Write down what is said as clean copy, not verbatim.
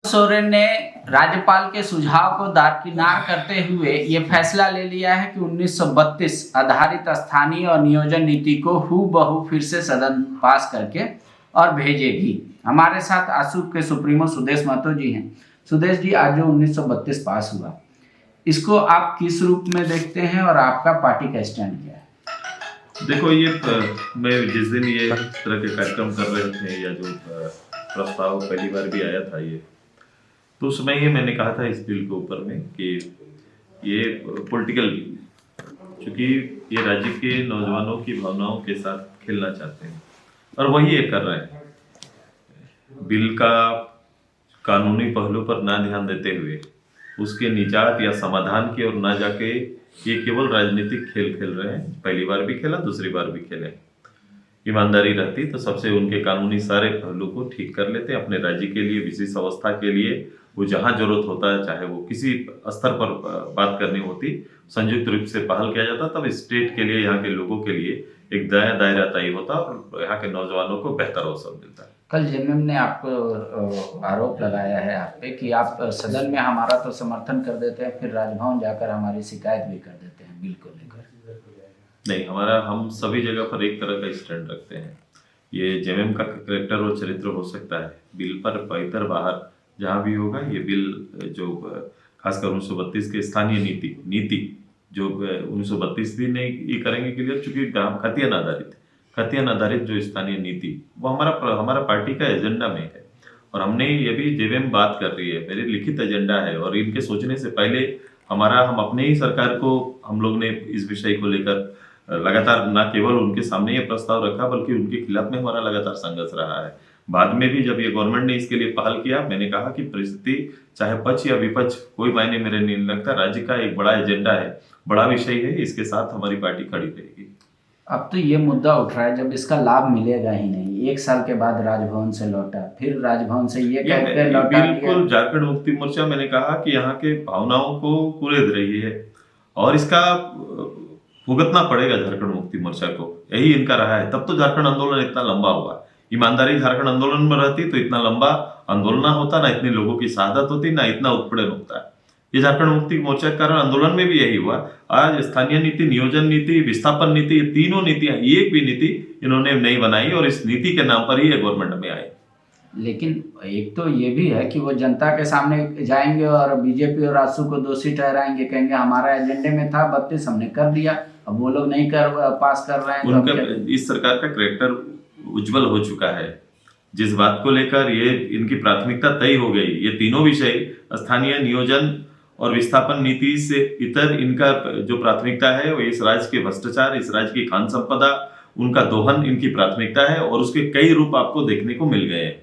सोरेन ने राज्यपाल के सुझाव को दरकिनार करते हुए ये फैसला ले लिया है कि 1932 आधारित स्थानीय और नियोजन नीति को हूबहू फिर से सदन पास करके और भेजेगी। हमारे साथ आसुक के सुप्रीमो सुदेश महतो जी हैं। सुदेश जी, आज जो 1932 पास हुआ, इसको आप किस रूप में देखते हैं और आपका पार्टी का स्टैंड क्या है? देखो, ये मैं जिस दिन ये तरह के कार्यक्रम कर रहे थे या जो प्रस्ताव पहली बार भी आया था ये, तो उस समय ये मैंने कहा था इस बिल के ऊपर में कि ये पॉलिटिकल बिल, क्योंकि ये राज्य के नौजवानों की भावनाओं के साथ खेलना चाहते हैं और वही ये कर रहे हैं। बिल का कानूनी पहलू पर ना ध्यान देते हुए उसके निजात या समाधान की ओर ना जाके ये केवल राजनीतिक खेल खेल रहे हैं। पहली बार भी खेला, दूसरी बार भी खेले। ईमानदारी रहती तो सबसे उनके कानूनी सारे पहलू को ठीक कर लेते। अपने राज्य के लिए, विशेष अवस्था के लिए वो जहां जरूरत होता है, चाहे वो किसी स्तर पर बात करनी होती, संयुक्त रूप से पहल किया जाता, तब स्टेट के लिए, यहाँ के लोगों के लिए एक दायरा तय होता और यहाँ के नौजवानों को बेहतर अवसर मिलता है। कल जेएमएम ने आपको आरोप लगाया है आप पे कि आप सदन में हमारा तो समर्थन कर देते हैं, फिर राजभवन जाकर हमारी शिकायत भी कर देते हैं बिल को लेकर। नहीं, हम सभी जगह पर एक तरह का स्टैंड रखते हैं। ये जेएमएम का कैरेक्टर और चरित्र हो सकता है, बिल पर भीतर बाहर जहाँ भी होगा ये बिल जो खासकर 1932 के स्थानीय नीति जो 1932 भी नहीं करेंगे क्लियर, चूंकि खतियान आधारित जो स्थानीय नीति वो हमारा पार्टी का एजेंडा में है। और हमने ये भी जेएमएम बात कर रही है, मेरे लिखित एजेंडा है और इनके सोचने से पहले हम अपने ही सरकार को हम लोग ने इस विषय को लेकर लगातार न केवल उनके सामने ये प्रस्ताव रखा बल्कि उनके खिलाफ में हमारा लगातार संघर्ष रहा है। बाद में भी जब ये गवर्नमेंट ने इसके लिए पहल किया, मैंने कहा कि परिस्थिति चाहे पक्ष या विपक्ष कोई मायने मेरे नहीं लगता, राज्य का एक बड़ा एजेंडा है, बड़ा विषय है, इसके साथ हमारी पार्टी खड़ी रहेगी। अब तो ये मुद्दा उठ रहा है जब इसका लाभ मिलेगा ही नहीं, 1 साल के बाद राजभवन से लौटा, फिर राजभवन से ये कहकर लौटा। बिल्कुल, झारखंड मुक्ति मोर्चा मैंने कहा कि यहाँ के भावनाओं को कुरेद रही है और इसका भुगतना पड़ेगा झारखंड मुक्ति मोर्चा को, यही इनका रहा है। तब तो झारखंड आंदोलन इतना लंबा हुआ। ईमानदारी झारखंड आंदोलन में रहती तो इतना लंबा आंदोलन ना होता, ना इतने लोगों की शहादत होती, ना इतना उत्पीड़न होता। ये झारखंड मुक्ति मोर्चा के कारण आंदोलन में भी यही हुआ। आज स्थानीय नीति, नियोजन नीति, विस्थापन नीति, ये तीनों नीतियां, एक भी नीति इन्होंने नहीं बनाई और इस नीति के नाम पर ही ये गवर्नमेंट में आए। लेकिन एक तो ये भी है कि वो जनता के सामने जाएंगे और बीजेपी और आसू को दोषी ठहराएंगे, कहेंगे हमारा एजेंडे में था 32 हमने कर दिया, अब वो लोग नहीं पास कर रहे हैं। उनका इस सरकार का कैरेक्टर उज्जवल हो चुका है। जिस बात को लेकर ये इनकी प्राथमिकता तय हो गई, ये तीनों विषय स्थानीय, नियोजन और विस्थापन नीति से इतर इनका जो प्राथमिकता है वो इस राज्य के भ्रष्टाचार, इस राज्य की खान संपदा, उनका दोहन इनकी प्राथमिकता है और उसके कई रूप आपको देखने को मिल गए हैं।